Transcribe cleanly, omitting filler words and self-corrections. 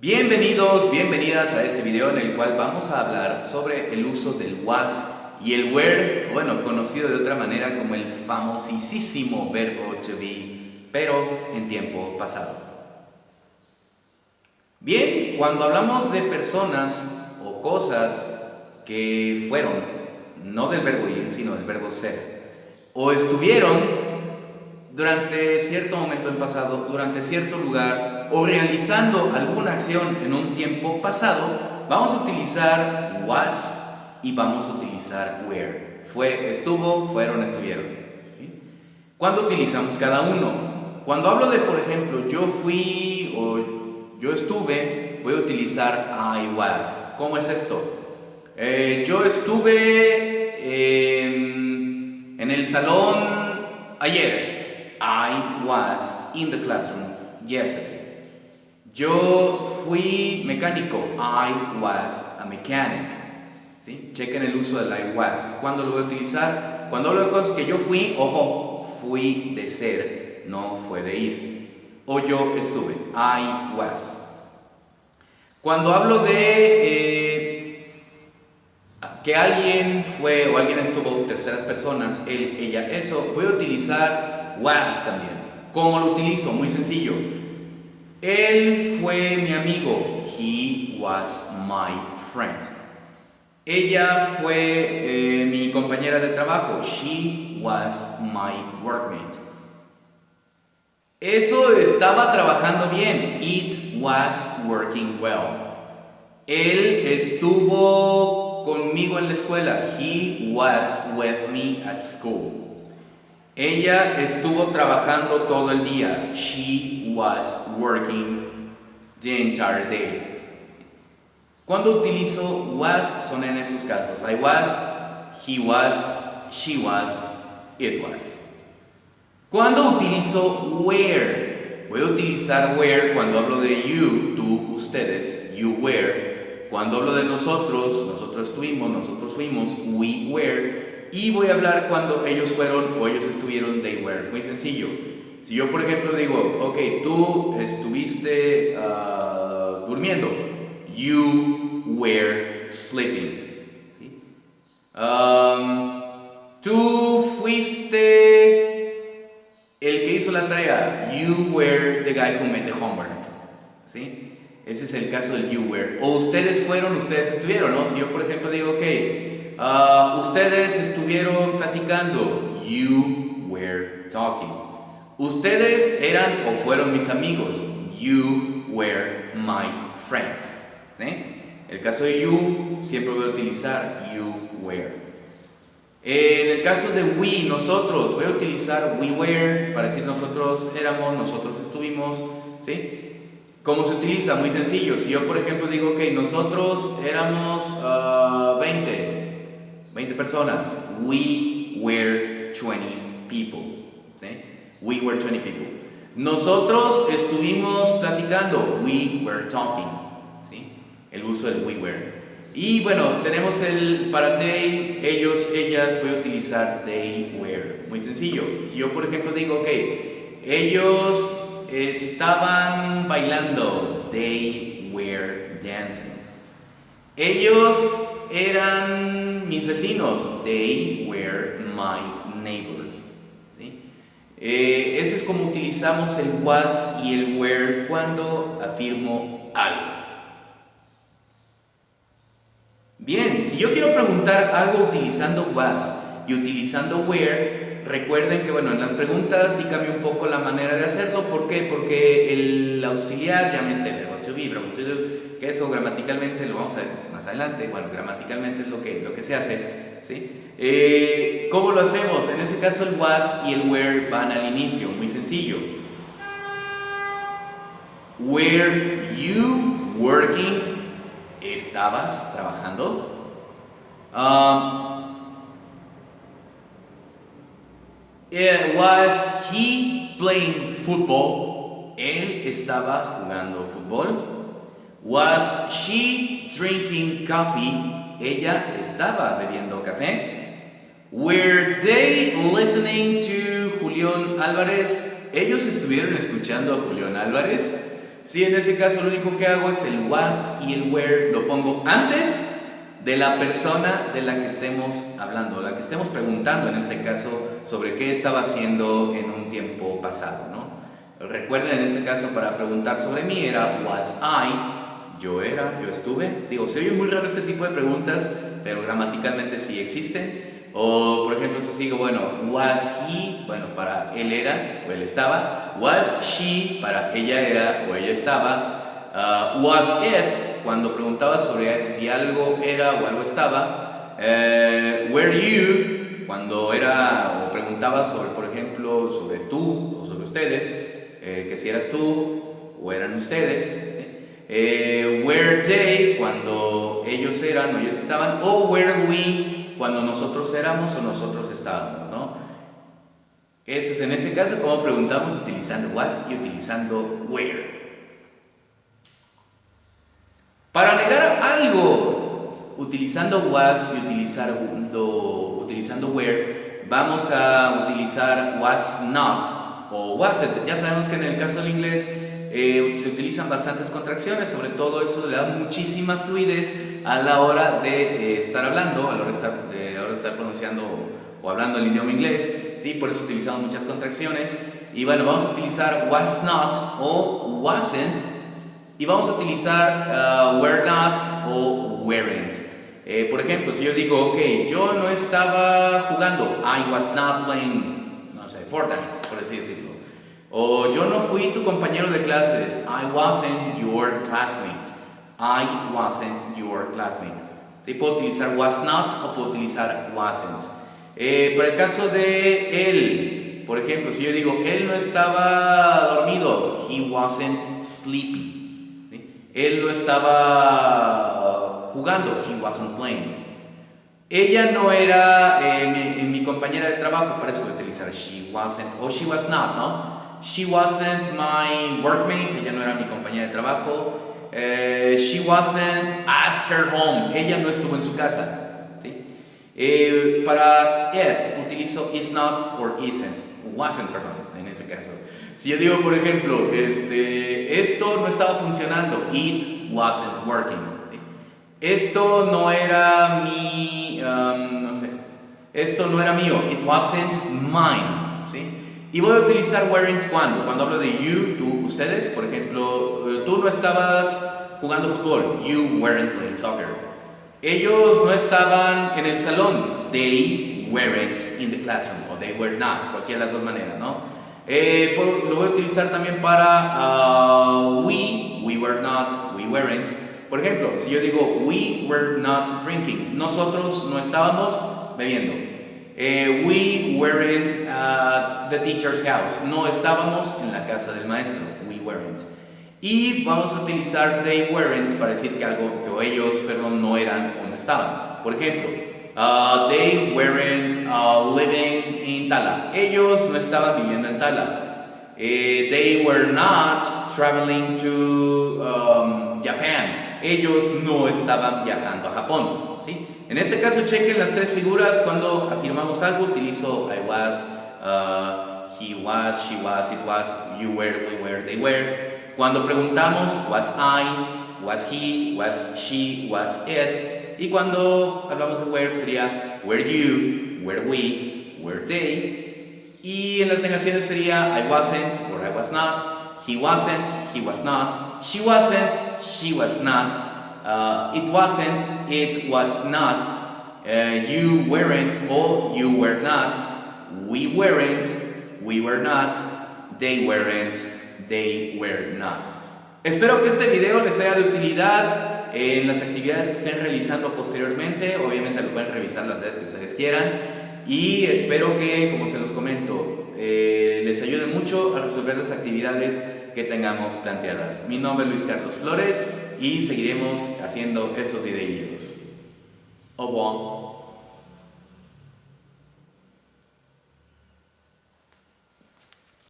Bienvenidos, bienvenidas a este video en el cual vamos a hablar sobre el uso del was y el were, conocido de otra manera como el famosísimo verbo to be, pero en tiempo pasado. Bien, cuando hablamos de personas o cosas que fueron, no del verbo ir, sino del verbo ser, o estuvieron durante cierto momento en pasado, durante cierto lugar, o realizando alguna acción en un tiempo pasado, vamos a utilizar was y vamos a utilizar were. Fue, estuvo, fueron, estuvieron. ¿Sí? ¿Cuándo utilizamos cada uno? Cuando hablo de, por ejemplo, yo fui o yo estuve, voy a utilizar I was. ¿Cómo es esto? Yo estuve en el salón ayer. I was in the classroom yesterday. Yo fui mecánico. I was a mechanic. ¿Sí? Chequen el uso del I was. ¿Cuándo lo voy a utilizar? Cuando hablo de cosas que yo fui, ojo, fui de ser, no fue de ir. O yo estuve. I was. Cuando hablo de que alguien fue o alguien estuvo, terceras personas, él, ella, eso, voy a utilizar was también. ¿Cómo lo utilizo? Muy sencillo. Él fue mi amigo. He was my friend. Ella fue mi compañera de trabajo. She was my workmate. Eso estaba trabajando bien. It was working well. Él estuvo conmigo en la escuela. He was with me at school. Ella estuvo trabajando todo el día. She was working the entire day. Cuando utilizo was son en esos casos. I was, he was, she was, it was. Cuando utilizo were, voy a utilizar were cuando hablo de you, tú, ustedes, you were. Cuando hablo de nosotros, nosotros estuvimos, nosotros fuimos, we were. Y voy a hablar cuando ellos fueron o ellos estuvieron, they were. Muy sencillo. Si yo, por ejemplo, digo, ok, tú estuviste durmiendo. You were sleeping. ¿Sí? Tú fuiste el que hizo la tarea. You were the guy who made the homework. ¿Sí? Ese es el caso del you were. O ustedes fueron, ustedes estuvieron, ¿no? Si yo, por ejemplo, digo, ok, ustedes estuvieron platicando. You were talking. Ustedes eran o fueron mis amigos. You were my friends. ¿Sí? El caso de you siempre voy a utilizar you were. En el caso de we, nosotros, voy a utilizar we were para decir nosotros éramos, nosotros estuvimos. ¿Sí? ¿Cómo se utiliza? Muy sencillo. Si yo, por ejemplo, digo, ok, nosotros éramos 20 personas. We were 20 people. ¿Sí? We were 20 people. Nosotros estuvimos platicando. We were talking. ¿Sí? El uso del we were. Y bueno, tenemos el para they, ellos, ellas, voy a utilizar they were. Muy sencillo. Si yo, por ejemplo, digo, ok, ellos estaban bailando. They were dancing. Ellos eran mis vecinos. They were my neighbors. ¿Sí? Ese es como utilizamos el was y el were cuando afirmo algo. Bien, si yo quiero preguntar algo utilizando was y utilizando were, recuerden que en las preguntas sí cambia un poco la manera de hacerlo. ¿Por qué? Porque el auxiliar, llámese verbo to be, verbo to do, que eso gramaticalmente lo vamos a ver más adelante. Bueno, gramaticalmente es lo que se hace, ¿sí? ¿Cómo lo hacemos? En este caso el was y el were van al inicio, muy sencillo. Were you working? ¿Estabas trabajando? Was he playing football? ¿Él estaba jugando fútbol? Was she drinking coffee? ¿Ella estaba bebiendo café? Were they listening to Julián Álvarez? ¿Ellos estuvieron escuchando a Julián Álvarez? Sí, en ese caso lo único que hago es el was y el where lo pongo antes de la persona de la que estemos hablando, la que estemos preguntando en este caso sobre qué estaba haciendo en un tiempo pasado, ¿no? Recuerden, en este caso para preguntar sobre mí era was I, yo era, yo estuve. Digo, se oye muy raro este tipo de preguntas, pero gramaticalmente sí existen. O por ejemplo, si sigo, bueno, was he, bueno, para él era o él estaba. Was she, para ella era o ella estaba. Was it, cuando preguntaba sobre si algo era o algo estaba. Were you, cuando era o preguntaba sobre, por ejemplo, sobre tú o sobre ustedes, que si eras tú o eran ustedes, ¿sí? Were they, cuando ellos eran o ellos estaban. O were we, cuando nosotros éramos o nosotros estábamos, ¿no? Eso es en este caso como preguntamos utilizando was y utilizando where. Para negar algo utilizando was y utilizando where, vamos a utilizar was not o wasn't. Ya sabemos que en el caso del inglés se utilizan bastantes contracciones, sobre todo eso le da muchísima fluidez a la hora de estar hablando, a la hora de estar pronunciando o hablando el idioma inglés, ¿sí? Por eso utilizamos muchas contracciones. Y bueno, vamos a utilizar was not o wasn't. Y vamos a utilizar were not o weren't. Por ejemplo, si yo digo, ok, yo no estaba jugando, I was not playing, no sé, Fortnite, por así decirlo. O yo no fui tu compañero de clases, I wasn't your classmate. I wasn't your classmate. ¿Sí? Puedo utilizar was not o puedo utilizar wasn't. Para el caso de él, por ejemplo, si yo digo, él no estaba dormido, he wasn't sleepy. Él no estaba jugando, he wasn't playing. Ella no era mi compañera de trabajo, para eso voy a utilizar she wasn't o she was not, ¿no? She wasn't my workmate, ella no era mi compañera de trabajo. She wasn't at her home, ella no estuvo en su casa, ¿sí? Para it utilizo is not or wasn't, perdón, en ese caso. Si yo digo, por ejemplo, esto no estaba funcionando, it wasn't working, ¿sí? Esto no era no sé, esto no era mío, it wasn't mine, ¿sí? Y voy a utilizar weren't cuando hablo de you, tú, ustedes, por ejemplo, tú no estabas jugando fútbol, you weren't playing soccer. Ellos no estaban en el salón, they weren't in the classroom, o they were not, cualquiera de las dos maneras, ¿no? Lo voy a utilizar también para we were not, we weren't. Por ejemplo, si yo digo we were not drinking, nosotros no estábamos bebiendo. We weren't at the teacher's house, no estábamos en la casa del maestro, we weren't. Y vamos a utilizar they weren't para decir que algo, que ellos, perdón, no eran o no estaban. Por ejemplo, they weren't living in Tala. Ellos no estaban viviendo en Tala. They were not traveling to Japan. Ellos no estaban viajando a Japón, ¿sí? En este caso, chequen las tres figuras. Cuando afirmamos algo, utilizo I was, he was, she was, it was, you were, we were, they were. Cuando preguntamos, was I, was he, was she, was it. Y cuando hablamos de where sería were you, were we, were they. Y en las negaciones sería I wasn't or I was not, he wasn't, he was not, she wasn't, she was not, it wasn't, it was not, you weren't or you were not, we weren't, we were not, they weren't, they were not. Espero que este video les sea de utilidad en las actividades que estén realizando posteriormente. Obviamente lo pueden revisar las veces que ustedes quieran. Y espero que, como se los comento, les ayude mucho a resolver las actividades que tengamos planteadas. Mi nombre es Luis Carlos Flores y seguiremos haciendo estos videos. Au revoir.